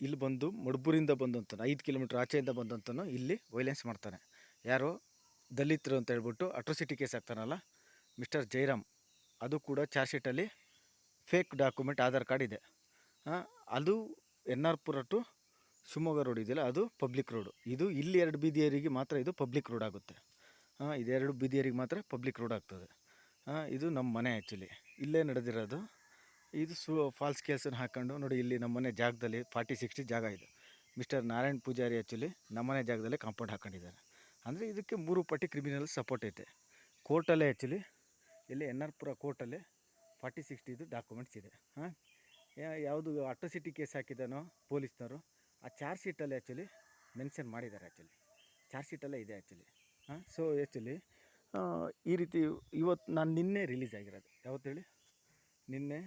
ಇಲ್ಲಿ ಬಂದು ಮಡ್ಬೂರಿಂದ ಬಂದಂತನು 5 ಕಿಲೋಮೀಟ್ರ್ ಆಚೆಯಿಂದ ಬಂದಂತನು ಇಲ್ಲಿ ವೈಲೆನ್ಸ್ ಮಾಡ್ತಾನೆ. ಯಾರು ದಲಿತರು ಅಂತ ಹೇಳ್ಬಿಟ್ಟು ಅಟ್ರೋಸಿಟಿ ಕೇಸ್ ಹಾಕ್ತಾನಲ್ಲ ಮಿಸ್ಟರ್ ಜೈರಾಮ್, ಅದು ಕೂಡ ಚಾರ್ಜ್ ಶೀಟಲ್ಲಿ ಫೇಕ್ ಡಾಕ್ಯುಮೆಂಟ್ ಆಧಾರ್ ಕಾರ್ಡ್ ಇದೆ. ಅದು N R Pura to Shivamogga road ಇದೆಯಲ್ಲ, ಅದು ಪಬ್ಲಿಕ್ ರೋಡು. ಇದು ಇಲ್ಲಿ 2 ಬೀದಿಯರಿಗೆ ಮಾತ್ರ ಇದು ಪಬ್ಲಿಕ್ ರೋಡ್ ಆಗುತ್ತೆ. ಇದೆರಡು ಬೀದಿಯರಿಗೆ ಮಾತ್ರ ಪಬ್ಲಿಕ್ ರೋಡ್ ಆಗ್ತದೆ. ಇದು ನಮ್ಮ ಮನೆ ಆ್ಯಕ್ಚುಲಿ ಇಲ್ಲೇ ನಡೆದಿರೋದು. ಇದು ಫಾಲ್ಸ್ ಕೇಸನ್ನು ಹಾಕ್ಕೊಂಡು ನೋಡಿ, ಇಲ್ಲಿ ನಮ್ಮ ಮನೆ ಜಾಗದಲ್ಲಿ 40-60 ಜಾಗ ಇದೆ. ಮಿಸ್ಟರ್ ನಾರಾಯಣ್ ಪೂಜಾರಿ ಆ್ಯಕ್ಚುಲಿ ನಮ್ಮನೆ ಜಾಗದಲ್ಲೇ ಕಾಂಪೌಂಡ್ ಹಾಕ್ಕೊಂಡಿದ್ದಾರೆ. ಅಂದರೆ ಇದಕ್ಕೆ 3 ಪಟ್ಟಿ ಕ್ರಿಮಿನಲ್ ಸಪೋರ್ಟ್ ಐತೆ. ಕೋರ್ಟಲ್ಲೇ ಆ್ಯಕ್ಚುಲಿ ಇಲ್ಲಿ ಎನ್ ಆರ್ ಪುರ ಕೋರ್ಟಲ್ಲೇ 40-60 ಇದು ಡಾಕ್ಯುಮೆಂಟ್ಸ್ ಇದೆ. ಯಾವುದು ಅಟ್ರೋಸಿಟಿ ಕೇಸ್ ಹಾಕಿದಾನೋ ಪೊಲೀಸ್ನವರು, ಆ ಚಾರ್ಜ್ ಶೀಟಲ್ಲಿ ಆ್ಯಕ್ಚುಲಿ ಮೆನ್ಷನ್ ಮಾಡಿದ್ದಾರೆ. ಆ್ಯಕ್ಚುಲಿ ಚಾರ್ಜ್ ಶೀಟಲ್ಲೇ ಇದೆ ಆ್ಯಕ್ಚುಲಿ. ಸೊ ಆ್ಯಕ್ಚುಲಿ ಈ ರೀತಿ ಇವತ್ತು ನಾನು ನಿನ್ನೆ ರಿಲೀಸ್ ಆಗಿರೋದು. ಯಾವತ್ತು ಹೇಳಿ? ನಿನ್ನೆ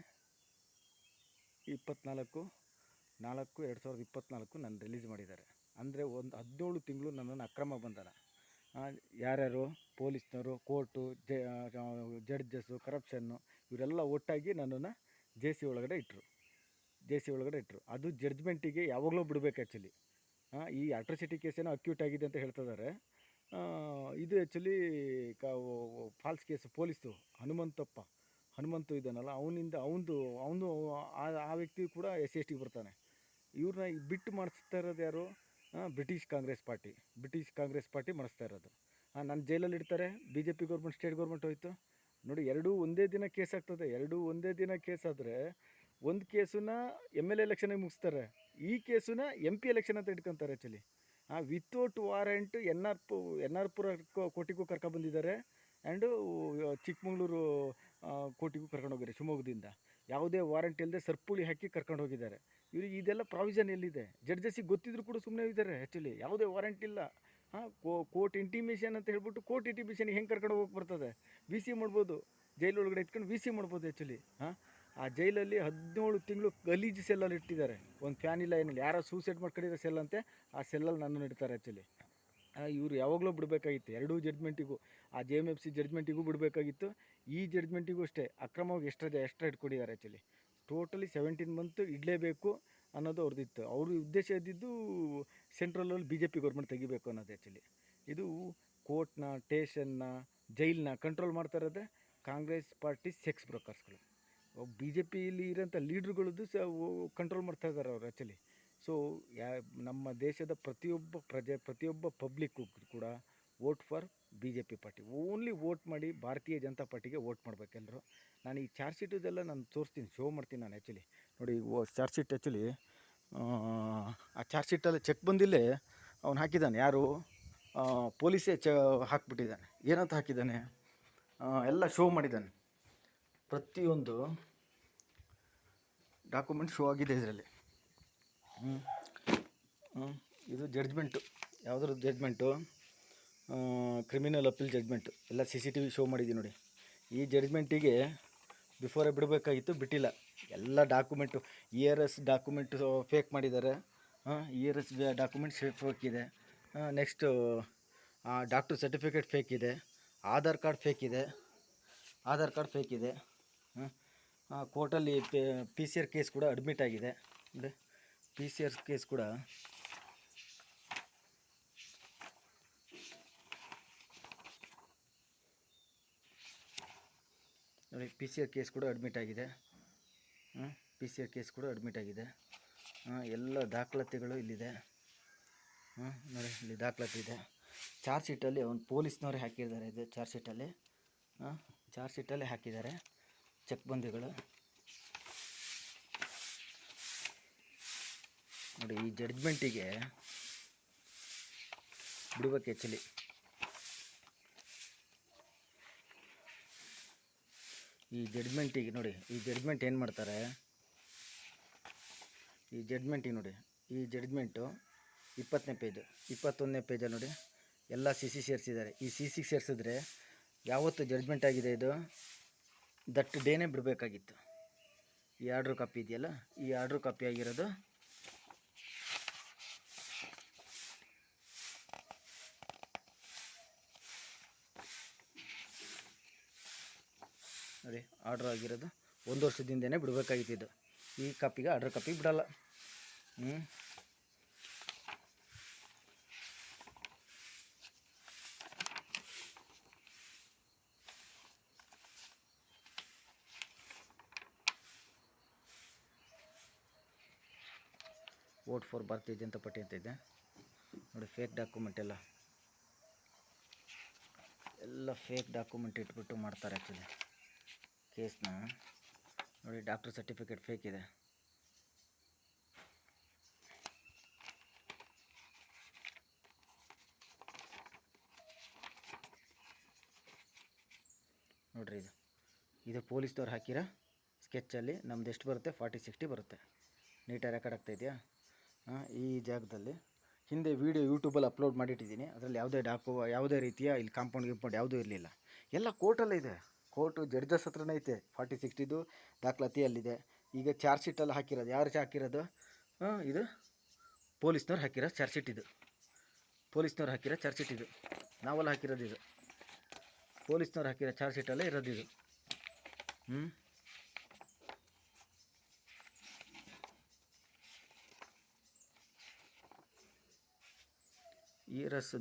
24/4/2024 ನಾನು ರಿಲೀಸ್ ಮಾಡಿದ್ದಾರೆ. ಅಂದರೆ ಒಂದು 17 ತಿಂಗಳು ನನ್ನನ್ನು ಅಕ್ರಮ ಬಂಧನ. ಯಾರ್ಯಾರು ಪೊಲೀಸ್ನವರು, ಕೋರ್ಟು, ಜಡ್ಜಸ್ಸು, ಕರಪ್ಷನ್ನು ಇವರೆಲ್ಲ ಒಟ್ಟಾಗಿ ನನ್ನನ್ನು ಜೆ ಸಿ ಒಳಗಡೆ ಇಟ್ಟರು. ಅದು ಜಡ್ಜ್ಮೆಂಟಿಗೆ ಯಾವಾಗಲೂ ಬಿಡಬೇಕು ಆ್ಯಕ್ಚುಲಿ. ಈ ಅಟ್ರೋಸಿಟಿ ಕೇಸೇನೋ ಅಕ್ಯೂಟ್ ಆಗಿದೆ ಅಂತ ಹೇಳ್ತಿದ್ದಾರೆ. ಇದು actually false case. Police Hanumanthu ಇದ್ದಾನಲ್ಲ, ಅವನು ಆ ವ್ಯಕ್ತಿ ಕೂಡ SC/ST ಬರ್ತಾನೆ. ಇವ್ರನ್ನ ಬಿಟ್ಟು ಮಾಡಿಸ್ತಾ ಇರೋದು ಯಾರು? ಬ್ರಿಟಿಷ್ ಕಾಂಗ್ರೆಸ್ ಪಾರ್ಟಿ ಮಾಡಿಸ್ತಾ ಇರೋದು. ನನ್ನ ಜೈಲಲ್ಲಿ ಇಡ್ತಾರೆ. BJP ಗೌರ್ಮೆಂಟ್, ಸ್ಟೇಟ್ ಗೌರ್ಮೆಂಟ್ ಹೋಯ್ತು ನೋಡಿ. ಎರಡೂ ಒಂದೇ ದಿನ ಕೇಸ್ ಆಗ್ತದೆ. ಒಂದೇ ದಿನ ಕೇಸ್ ಆದರೆ ಒಂದು ಕೇಸನ್ನ MLA ಎಲೆಕ್ಷನಿಗೆ ಮುಗಿಸ್ತಾರೆ, ಈ ಕೇಸನ್ನ MP ಎಲೆಕ್ಷನ್ ಅಂತ ಇಟ್ಕೊತಾರೆ actually. Without warrant N R Pura ಕೋರ್ಟಿಗೂ ಕರ್ಕೊಬಂದಿದ್ದಾರೆ, ಆ್ಯಂಡು ಚಿಕ್ಕಮಗಳೂರು ಕೋರ್ಟಿಗೂ ಕರ್ಕೊಂಡೋಗಿದ್ದಾರೆ. ಶಿವಮೊಗ್ಗದಿಂದ ಯಾವುದೇ ವಾರೆಂಟ್ ಇಲ್ಲದೆ ಸರ್ಪುಳಿ ಹಾಕಿ ಕರ್ಕೊಂಡು ಹೋಗಿದ್ದಾರೆ. ಇವ್ರಿಗೆ ಇದೆಲ್ಲ ಪ್ರಾವಿಷನ್ ಎಲ್ಲಿದೆ? ಜಡ್ಜಸ್ಸಿಗೆ ಗೊತ್ತಿದ್ರು ಕೂಡ ಸುಮ್ಮನೆ ಇದ್ದಾರೆ ಆ್ಯಕ್ಚುಲಿ. ಯಾವುದೇ ವಾರೆಂಟ್ ಇಲ್ಲ. ಕೋರ್ಟ್ ಇಂಟಿಮೇಷನ್ ಅಂತ ಹೇಳ್ಬಿಟ್ಟು, ಕೋರ್ಟ್ ಇಂಟಿಮೇಷನ್ಗೆ ಹೆಂಗೆ ಕರ್ಕೊಂಡು ಹೋಗಕ್ಕೆ ಬರ್ತದೆ? VC ಮಾಡ್ಬೋದು, ಜೈಲೊಳಗಡೆ ಇಟ್ಕೊಂಡು VC ಮಾಡ್ಬೋದು ಆ್ಯಕ್ಚುಲಿ. ಆ ಜೈಲಲ್ಲಿ 17 ತಿಂಗಳು ಗಲೀಜು ಸೆಲ್ಲಲ್ಲಿ ಇಟ್ಟಿದ್ದಾರೆ. ಒಂದು ಫ್ಯಾನ್ ಇಲ್ಲ, ಏನಿಲ್ಲ. ಯಾರೋ ಸೂಸೈಡ್ ಮಾಡ್ಕೊಂಡಿರೋ ಸೆಲ್ ಅಂತೆ, ಆ ಸೆಲ್ಲಲ್ಲಿ ನನ್ನನ್ನು ಇಡ್ತಾರೆ ಆ್ಯಕ್ಚುಲಿ. ಇವರು ಯಾವಾಗಲೂ ಬಿಡಬೇಕಾಗಿತ್ತು ಎರಡೂ ಜಡ್ಜ್ಮೆಂಟಿಗೂ. ಆ JMFC ಜಡ್ಜ್ಮೆಂಟಿಗೂ ಬಿಡಬೇಕಾಗಿತ್ತು, ಈ ಜಡ್ಜ್ಮೆಂಟಿಗೂ ಅಷ್ಟೇ. ಅಕ್ರಮವಾಗಿ ಎಕ್ಸ್ಟ್ರಾ ಇಟ್ಕೊಂಡಿದ್ದಾರೆ ಆ್ಯಕ್ಚುಲಿ. ಟೋಟಲಿ 17 ಮಂತ್ ಇಡಲೇಬೇಕು ಅನ್ನೋದು ಅವ್ರದ್ದಿತ್ತು. ಅವ್ರ ಉದ್ದೇಶ ಇದ್ದಿದ್ದು ಸೆಂಟ್ರಲಲ್ಲಿ BJP ಗೌರ್ಮೆಂಟ್ ತೆಗಿಬೇಕು ಅನ್ನೋದು ಆ್ಯಕ್ಚುಲಿ. ಇದು ಕೋರ್ಟ್ನ, ಸ್ಟೇಷನ್ನ, ಜೈಲನ್ನ ಕಂಟ್ರೋಲ್ ಮಾಡ್ತಾ ಇರೋದೇ ಕಾಂಗ್ರೆಸ್ ಪಾರ್ಟಿ ಸೆಕ್ಸ್ ಬ್ರೋಕರ್ಸ್ಗಳು. BJPಯಲ್ಲಿ ಇರೋಂಥ ಲೀಡ್ರುಗಳದ್ದು ಕಂಟ್ರೋಲ್ ಮಾಡ್ತಾ ಇದ್ದಾರೆ ಅವರು ಆ್ಯಕ್ಚುಲಿ. ಸೊ ನಮ್ಮ ದೇಶದ ಪ್ರತಿಯೊಬ್ಬ ಪಬ್ಲಿಕ್ಕು ಕೂಡ vote for BJP party. Only vote ಮಾಡಿ ಭಾರತೀಯ ಜನತಾ ಪಾರ್ಟಿಗೆ ವೋಟ್ ಮಾಡಬೇಕೆಲ್ಲರೂ. ನಾನು ಈ ಚಾರ್ಜ್ ಶೀಟದೆಲ್ಲ ನಾನು ತೋರಿಸ್ತೀನಿ, ಶೋ ಮಾಡ್ತೀನಿ ನಾನು ಆ್ಯಕ್ಚುಲಿ. ನೋಡಿ, ಚಾರ್ಜ್ ಶೀಟ್ ಆ್ಯಕ್ಚುಲಿ ಆ ಚಾರ್ಜ್ ಶೀಟಲ್ಲಿ ಚೆಕ್ ಬಂದಿಲ್ಲೇ ಅವ್ನು ಹಾಕಿದ್ದಾನೆ. ಯಾರು? ಪೊಲೀಸೇ ಹಾಕ್ಬಿಟ್ಟಿದ್ದಾನೆ. ಏನಂತ ಹಾಕಿದ್ದಾನೆ ಎಲ್ಲ ಶೋ ಮಾಡಿದ್ದಾನೆ. ಪ್ರತಿಯೊಂದು ಡಾಕ್ಯುಮೆಂಟ್ ಶೋ ಆಗಿದೆ ಇದರಲ್ಲಿ. ಇದು ಜಡ್ಜ್ಮೆಂಟು. ಯಾವುದ್ರ ಜಡ್ಜ್ಮೆಂಟು? Criminal appeal judgement. ಎಲ್ಲ CCTV ಶೋ ಮಾಡಿದ್ದೀವಿ ನೋಡಿ. ಈ ಜಡ್ಜ್ಮೆಂಟಿಗೆ ಬಿಫೋರೇ ಬಿಡಬೇಕಾಗಿತ್ತು, ಬಿಟ್ಟಿಲ್ಲ. ಎಲ್ಲ ಡಾಕ್ಯುಮೆಂಟು ERS ಡಾಕ್ಯುಮೆಂಟು ಫೇಕ್ ಮಾಡಿದ್ದಾರೆ. ERS ಡಾಕ್ಯುಮೆಂಟ್ ಫೇಕ್ ಇದೆ. ನೆಕ್ಸ್ಟು ಡಾಕ್ಟರ್ ಸರ್ಟಿಫಿಕೇಟ್ ಫೇಕ್ ಇದೆ. ಆಧಾರ್ ಕಾರ್ಡ್ ಫೇಕ್ ಇದೆ. ಕೋರ್ಟಲ್ಲಿ PCR ಕೇಸ್ ಕೂಡ ಅಡ್ಮಿಟ್ ಆಗಿದೆ ನೋಡಿ. PCR ಕೇಸ್ ಕೂಡ ನೋಡಿ. PCR ಕೇಸ್ ಕೂಡ ಅಡ್ಮಿಟ್ ಆಗಿದೆ. ಎಲ್ಲ ದಾಖಲಾತಿಗಳು ಇಲ್ಲಿದೆ ನೋಡಿ. ಇಲ್ಲಿ ದಾಖಲಾತಿ ಇದೆ. ಚಾರ್ಜ್ ಶೀಟಲ್ಲಿ ಒಂದು ಪೊಲೀಸ್ನವರೇ ಹಾಕಿದ್ದಾರೆ. ಇದು ಚಾರ್ಜ್ ಶೀಟಲ್ಲೇ ಹಾಕಿದ್ದಾರೆ ಚೆಕ್ ಬಂದಿಗಳು ನೋಡಿ. ಈ ಜಡ್ಜ್ಮೆಂಟಿಗೆ ಬಿಡಬೇಕು ಆ್ಯಕ್ಚುಲಿ. ಈ ಜಡ್ಜ್ಮೆಂಟಿಗೆ ನೋಡಿ, ಈ ಜಡ್ಜ್ಮೆಂಟ್ ಏನು ಮಾಡ್ತಾರೆ? ಈ ಜಡ್ಜ್ಮೆಂಟಿಗೆ ನೋಡಿ, ಈ ಜಡ್ಜ್ಮೆಂಟು 20ನೇ ಪೇಜು, 21ನೇ ಪೇಜಲ್ಲಿ ನೋಡಿ ಎಲ್ಲ CC ಸೇರಿಸಿದ್ದಾರೆ. ಈ CC ಸೇರಿಸಿದ್ರೆ ಯಾವತ್ತು ಜಡ್ಜ್ಮೆಂಟ್ ಆಗಿದೆ ಇದು ದಟ್ ಡೇನೇ ಬಿಡಬೇಕಾಗಿತ್ತು. ಈ ಆರ್ಡ್ರ್ ಕಾಪಿ ಇದೆಯಲ್ಲ, ಈ ಆರ್ಡ್ರ್ ಕಾಪಿ ಆಗಿರೋದು ನೋಡಿ. ಆರ್ಡ್ರ್ ಆಗಿರೋದು 1 ವರ್ಷದಿಂದನೇ ಬಿಡಬೇಕಾಗಿತ್ತು. ಈ ಕಾಪಿಗೆ ಆರ್ಡ್ರ್ ಕಾಪಿ ಬಿಡಲ್ಲ. ಹ್ಞೂ ವೋಟ್ ಫಾರ್ ಭಾರತೀಯ ಜನತಾ ಪಾರ್ಟಿ ಅಂತ ಇದೆ ನೋಡಿ. ಫೇಕ್ ಡಾಕ್ಯುಮೆಂಟ್ ಎಲ್ಲ ಫೇಕ್ ಡಾಕ್ಯುಮೆಂಟ್ ಇಟ್ಬಿಟ್ಟು ಮಾಡ್ತಾರೆ ಆ್ಯಕ್ಚುಲಿ ಕೇಸ್ನ. ನೋಡಿ, ಡಾಕ್ಟರ್ ಸರ್ಟಿಫಿಕೇಟ್ ಫೇಕ್ ಇದೆ. ನೋಡಿರಿ, ಇದು ಪೊಲೀಸ್ದವ್ರು ಹಾಕಿರೋ ಸ್ಕೆಚ್ಚಲ್ಲಿ ನಮ್ದು ಎಷ್ಟು ಬರುತ್ತೆ, 40-60 ಬರುತ್ತೆ. ನೀಟಾಗಿ ರೆಕಾರ್ಡ್ ಆಗ್ತಾಯಿದೆಯಾ? ಈ ಜಾಗದಲ್ಲಿ ಹಿಂದೆ ವೀಡಿಯೋ ಯೂಟ್ಯೂಬಲ್ಲಿ ಅಪ್ಲೋಡ್ ಮಾಡಿಟ್ಟಿದ್ದೀನಿ. ಅದರಲ್ಲಿ ಯಾವುದೇ ರೀತಿಯ ಇಲ್ಲಿ ಕಾಂಪೌಂಡ್ ಯಾವುದೂ ಇರಲಿಲ್ಲ. ಎಲ್ಲ ಕೋರ್ಟಲ್ಲೇ ಇದೆ. ಕೋರ್ಟು ಜಡ್ಜಸ್ ಹತ್ರನೇ ಐತೆ. 40-60 ದಾಖಲಾತಿ ಅಲ್ಲಿದೆ. ಈಗ ಚಾರ್ಜ್ ಶೀಟೆಲ್ಲ ಹಾಕಿರೋದು ಯಾರು ಹಾಕಿರೋದು? ಇದು ಪೊಲೀಸ್ನವ್ರು ಹಾಕಿರೋ ಚಾರ್ಜ್ ಶೀಟ್. ಇದು ಪೊಲೀಸ್ನವ್ರು ಹಾಕಿರೋ ಚಾರ್ಜ್ ಶೀಟ್. ಇದು ನಾವೆಲ್ಲ ಹಾಕಿರೋದು. ಇದು ಪೊಲೀಸ್ನವ್ರು ಹಾಕಿರೋ ಚಾರ್ಜ್ ಶೀಟಲ್ಲೇ ಇರೋದು ಇದು.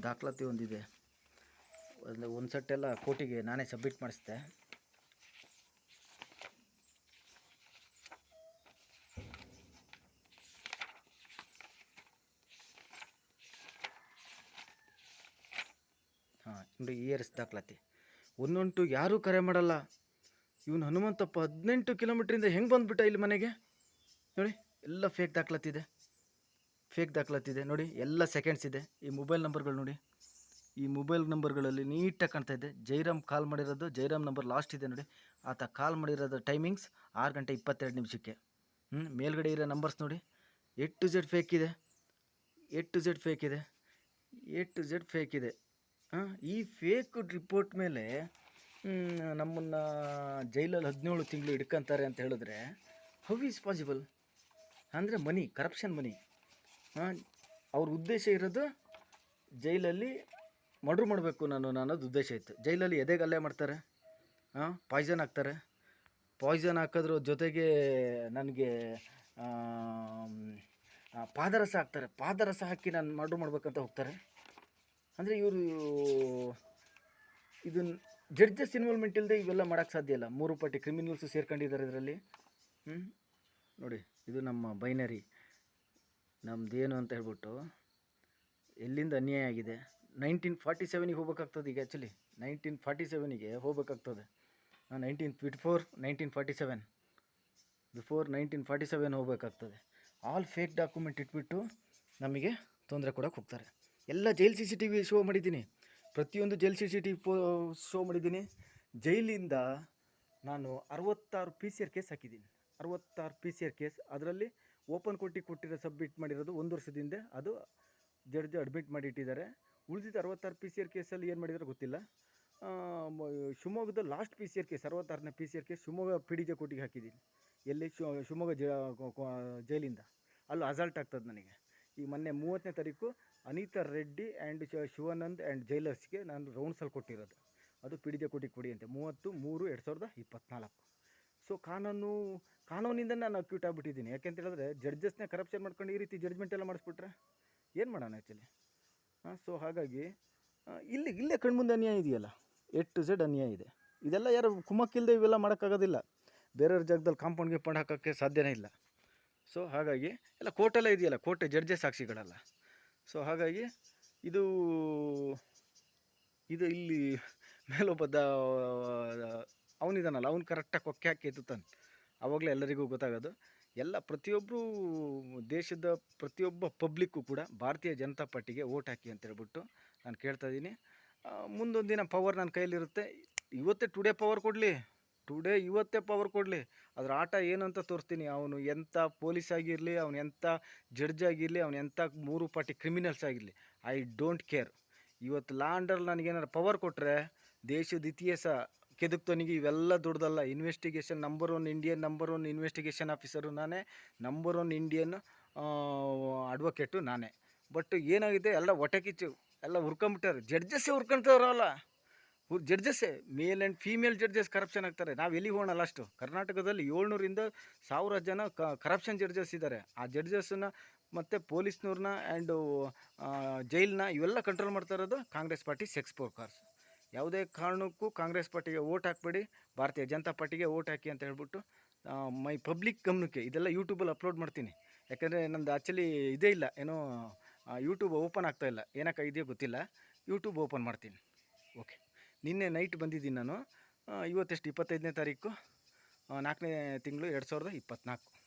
ದಾಖಲಾತಿ ಒಂದಿದೆ. ಒಂದು ಸೆಟ್ಟೆಲ್ಲ ಕೋರ್ಟಿಗೆ ನಾನೇ ಸಬ್ಮಿಟ್ ಮಾಡಿಸ್ದೆ. ನೋಡಿ, ದಾಖಲಾತಿ 112 ಯಾರೂ ಕರೆ ಮಾಡಲ್ಲ. ಇವನು ಹನುಮಂತಪ್ಪ 18 ಕಿಲೋಮೀಟ್ರಿಂದ ಹೆಂಗೆ ಬಂದುಬಿಟ್ಟ ಇಲ್ಲಿ ಮನೆಗೆ? ನೋಡಿ, ಎಲ್ಲ ಫೇಕ್ ದಾಖಲಾತಿ ಇದೆ. ನೋಡಿ, ಎಲ್ಲ ಸೆಕೆಂಡ್ಸ್ ಇದೆ. ಈ ಮೊಬೈಲ್ ನಂಬರ್ಗಳು ನೋಡಿ, ಈ ಮೊಬೈಲ್ ನಂಬರ್ಗಳಲ್ಲಿ ನೀಟಾಗಿ ಕಾಣ್ತಾ ಇದೆ. ಜೈರಾಮ್ ಕಾಲ್ ಮಾಡಿರೋದು, ಜೈರಾಮ್ ನಂಬರ್ ಲಾಸ್ಟ್ ಇದೆ ನೋಡಿ. ಆತ ಕಾಲ್ ಮಾಡಿರೋದು ಟೈಮಿಂಗ್ಸ್ 6:22 ಮೇಲ್ಗಡೆ ಇರೋ ನಂಬರ್ಸ್ ನೋಡಿ, A to Z ಫೇಕ್ ಇದೆ. ಈ ಫೇಕ್ ರಿಪೋರ್ಟ್ ಮೇಲೆ ನಮ್ಮನ್ನು ಜೈಲಲ್ಲಿ 17 ತಿಂಗಳು ಹಿಡ್ಕೊಂತಾರೆ ಅಂತ ಹೇಳಿದ್ರೆ ಹೌ ಈಸ್ ಪಾಸಿಬಲ್? ಅಂದರೆ ಮನಿ, ಕರಪ್ಷನ್ ಮನಿ. ಅವ್ರ ಉದ್ದೇಶ ಇರೋದು ಜೈಲಲ್ಲಿ ಮರ್ಡ್ರ್ ಮಾಡಬೇಕು ಅನ್ನೋದು ಉದ್ದೇಶ ಇತ್ತು. ಜೈಲಲ್ಲಿ ಎದೆಗೆ ಹಲ್ಲೆ ಮಾಡ್ತಾರೆ, ಪಾಯ್ಸನ್ ಹಾಕ್ತಾರೆ. ಪಾಯ್ಸನ್ ಹಾಕೋದ್ರ ಜೊತೆಗೆ ನನಗೆ ಪಾದರಸ ಹಾಕ್ತಾರೆ. ಪಾದರಸ ಹಾಕಿ ನಾನು ಮರ್ಡ್ರ್ ಮಾಡ್ಬೇಕಂತ ಹೋಗ್ತಾರೆ. ಅಂದರೆ ಇವರು ಇದನ್ನು ಜಡ್ಜಸ್ ಇನ್ವಾಲ್ವ್ಮೆಂಟ್ ಇಲ್ಲದೆ ಇವೆಲ್ಲ ಮಾಡೋಕ್ಕೆ ಸಾಧ್ಯ ಇಲ್ಲ. 3 ಪಾರ್ಟಿ ಕ್ರಿಮಿನಲ್ಸು ಸೇರ್ಕೊಂಡಿದ್ದಾರೆ ಇದರಲ್ಲಿ. ನೋಡಿ, ಇದು ನಮ್ಮ ಬೈನರಿ, ನಮ್ಮದೇನು ಅಂತ ಹೇಳ್ಬಿಟ್ಟು ಎಲ್ಲಿಂದ ಅನ್ಯಾಯ ಆಗಿದೆ. 1947ಗೆ ಹೋಗ್ಬೇಕಾಗ್ತದೆ. ಈಗ ಆ್ಯಕ್ಚುಲಿ 1947ಗೆ ಹೋಗ್ಬೇಕಾಗ್ತದೆ. 1947 ಬಿಫೋರ್ 1947 ಹೋಗ್ಬೇಕಾಗ್ತದೆ. ಆಲ್ ಫೇಕ್ ಡಾಕ್ಯುಮೆಂಟ್ ಇಟ್ಬಿಟ್ಟು ನಮಗೆ ತೊಂದರೆ ಕೊಡೋಕೆ ಹೋಗ್ತಾರೆ. ಎಲ್ಲ ಜೈಲ್ CCTV ಶೋ ಮಾಡಿದ್ದೀನಿ. ಪ್ರತಿಯೊಂದು ಜೈಲ್ CCTV ಶೋ ಮಾಡಿದ್ದೀನಿ. ಜೈಲಿಂದ ನಾನು 66 PCR ಕೇಸ್ ಹಾಕಿದ್ದೀನಿ. 66 PCR ಕೇಸ್. ಅದರಲ್ಲಿ ಓಪನ್ ಕೋರ್ಟಿಗೆ ಕೊಟ್ಟಿರೋ ಸಬ್ಮಿಟ್ ಮಾಡಿರೋದು 1 ವರ್ಷದಿಂದ, ಅದು ಜಡ್ಜ್ ಅಡ್ಮಿಟ್ ಮಾಡಿಟ್ಟಿದ್ದಾರೆ. ಉಳಿದಿದ್ದ 66 PCR ಕೇಸಲ್ಲಿ ಏನು ಮಾಡಿದಾರೆ ಗೊತ್ತಿಲ್ಲ. ಶಿವಮೊಗ್ಗದ ಲಾಸ್ಟ್ PCR ಕೇಸ್, 66ನೇ PCR ಕೇಸ್ ಶಿವಮೊಗ್ಗ PDJ ಕೋರ್ಟಿಗೆ ಹಾಕಿದ್ದೀನಿ. ಎಲ್ಲಿ? ಶಿವಮೊಗ್ಗ ಜೈಲಿಂದ. ಅಲ್ಲೂ ಅಸಾಲ್ಟ್ ಆಗ್ತದೆ ನನಗೆ. ಈ ಮೊನ್ನೆ 30ನೇ ತಾರೀಕು ಅನಿತಾ ರೆಡ್ಡಿ ಆ್ಯಂಡ್ ಶಿವಾನಂದ್ ಆ್ಯಂಡ್ ಜೈಲರ್ಸ್ಗೆ ನಾನು ರೌಂಡ್ಸಲ್ಲಿ ಕೊಟ್ಟಿರೋದು. ಅದು PDJ ಕೋರ್ಟಿಗೆ ಕೊಡಿ ಅಂತೆ 30/3/2024. ಸೊ ಕಾನೂನಿಂದ ನಾನು ಅಕ್ಯೂಟ್ ಆಗಿಬಿಟ್ಟಿದ್ದೀನಿ. ಯಾಕೆಂತ ಹೇಳಿದ್ರೆ ಜಡ್ಜಸ್ನೇ ಕರಪ್ಷನ್ ಮಾಡ್ಕೊಂಡು ಈ ರೀತಿ ಜಡ್ಜ್ಮೆಂಟ್ ಎಲ್ಲ ಮಾಡಿಸ್ಬಿಟ್ರೆ ಏನು ಮಾಡೋಣ ಆ್ಯಕ್ಚುಲಿ. ಸೊ ಹಾಗಾಗಿ ಇಲ್ಲೇ ಕಣ್ಮುಂದೆ ಅನ್ಯಾಯ ಇದೆಯಲ್ಲ, A to Z ಅನ್ಯಾಯ ಇದೆ. ಇದೆಲ್ಲ ಯಾರು ಕುಮ್ಮಕ್ಕಿಲ್ಲದೆ ಇವೆಲ್ಲ ಮಾಡೋಕ್ಕಾಗೋದಿಲ್ಲ. ಬೇರೆಯವ್ರ ಜಾಗದಲ್ಲಿ ಕಾಂಪೌಂಡ್ ಗಿಂಪೌಂಡ್ ಹಾಕೋಕ್ಕೆ ಸಾಧ್ಯನೇ ಇಲ್ಲ. ಸೊ ಹಾಗಾಗಿ ಎಲ್ಲ ಕೋರ್ಟೆಲ್ಲ ಇದೆಯಲ್ಲ, ಕೋರ್ಟೆ ಜಡ್ಜೆ ಸಾಕ್ಷಿಗಳಲ್ಲ. ಸೊ ಹಾಗಾಗಿ ಇದು ಇಲ್ಲಿ ಮೇಲೊಬ್ಬ ಅವನಿದಾನಲ್ಲ, ಅವ್ನು ಕರೆಕ್ಟಾಗಿ ಕೊಕ್ಕೆ ಹಾಕಿ ಎತ್ತುತ್ತಾನೆ. ಆವಾಗಲೇ ಎಲ್ಲರಿಗೂ ಗೊತ್ತಾಗೋದು. ಪ್ರತಿಯೊಬ್ಬರು ದೇಶದ ಪ್ರತಿಯೊಬ್ಬ ಪಬ್ಲಿಕ್ಕು ಕೂಡ ಭಾರತೀಯ ಜನತಾ ಪಾರ್ಟಿಗೆ ವೋಟ್ ಹಾಕಿ ಅಂತೇಳ್ಬಿಟ್ಟು ನಾನು ಕೇಳ್ತಾಯಿದ್ದೀನಿ. ಮುಂದೊಂದು ದಿನ ಪವರ್ ನನ್ನ ಕೈಯಲ್ಲಿರುತ್ತೆ. ಟುಡೇ ಪವರ್ ಕೊಡಲಿ. ಅದರ ಆಟ ಏನು ಅಂತ ತೋರಿಸ್ತೀನಿ. ಅವನು ಎಂಥ ಪೊಲೀಸ್ ಆಗಿರಲಿ, ಅವನು ಎಂಥ ಜಡ್ಜ್ ಆಗಿರಲಿ, ಅವನು ಎಂಥ 3 ಪಾರ್ಟಿ ಕ್ರಿಮಿನಲ್ಸ್ ಆಗಿರಲಿ, ಐ ಡೋಂಟ್ ಕೇರ್. ಇವತ್ತು ಲಾ ಅಂಡರ್ ನನಗೇನಾರು ಪವರ್ ಕೊಟ್ಟರೆ ದೇಶದ ಇತಿಹಾಸ ಕೆದಕ್ತವನಿಗೆ ಇವೆಲ್ಲ ದೊಡ್ಡದಲ್ಲ. ಇನ್ವೆಸ್ಟಿಗೇಷನ್ ನಂಬರ್ 1 ಇನ್ವೆಸ್ಟಿಗೇಷನ್ ಆಫೀಸರು ನಾನೇ, ನಂಬರ್ 1 ಇಂಡಿಯನ್ ಅಡ್ವೊಕೇಟು ನಾನೇ. ಬಟ್ ಏನಾಗಿದೆ, ಎಲ್ಲ ಹೊಟ್ಟೆ ಕಿಚ್ಚು ಎಲ್ಲ ಹುರ್ಕೊಂಬಿಟ್ಟಾರೆ. ಜಡ್ಜಸ್ಸೇ ಹುರ್ಕೊಳ್ತಾರಲ್ಲ, ಜಡ್ಜಸ್ಸೇ male and female judges corruption ಆಗ್ತಾರೆ. ನಾವು ಎಲ್ಲಿ ಹೋಗೋಣ ಲಾಸ್ಟು? ಕರ್ನಾಟಕದಲ್ಲಿ 700ರಿಂದ 1000 ಜನ ಕರಪ್ಷನ್ ಜಡ್ಜಸ್ ಇದ್ದಾರೆ. ಆ ಜಡ್ಜಸ್ಸನ್ನು ಮತ್ತು ಪೊಲೀಸ್ನವ್ರನ್ನ ಆ್ಯಂಡು ಜೈಲನ್ನ ಇವೆಲ್ಲ ಕಂಟ್ರೋಲ್ ಮಾಡ್ತಾ ಇರೋದು ಕಾಂಗ್ರೆಸ್ ಪಾರ್ಟಿ ಸೆಕ್ಸ್ ವರ್ಕರ್ಸ್. ಯಾವುದೇ ಕಾರಣಕ್ಕೂ ಕಾಂಗ್ರೆಸ್ ಪಾರ್ಟಿಗೆ ಓಟ್ ಹಾಕಬೇಡಿ, ಭಾರತೀಯ ಜನತಾ ಪಾರ್ಟಿಗೆ ಓಟ್ ಹಾಕಿ ಅಂತ ಹೇಳ್ಬಿಟ್ಟು ಮೈ ಪಬ್ಲಿಕ್ ಗಮನಕ್ಕೆ ಇದೆಲ್ಲ ಯೂಟ್ಯೂಬಲ್ಲಿ ಅಪ್ಲೋಡ್ ಮಾಡ್ತೀನಿ. ಯಾಕಂದರೆ ನಂದು ಆ್ಯಕ್ಚುಲಿ ಇದೇ ಇಲ್ಲ, ಏನೋ ಯೂಟ್ಯೂಬ್ ಓಪನ್ ಆಗ್ತಾಯಿಲ್ಲ, ಏನಕ್ಕೆ ಇದೆಯೋ ಗೊತ್ತಿಲ್ಲ. ಯೂಟ್ಯೂಬ್ ಓಪನ್ ಮಾಡ್ತೀನಿ. ಓಕೆ, ನಿನ್ನೆ ನೈಟ್ ಬಂದಿದ್ದೀನಿ ನಾನು. ಇವತ್ತೆಷ್ಟು 25ನೇ ತಾರೀಕು 4ನೇ ತಿಂಗಳು 2024.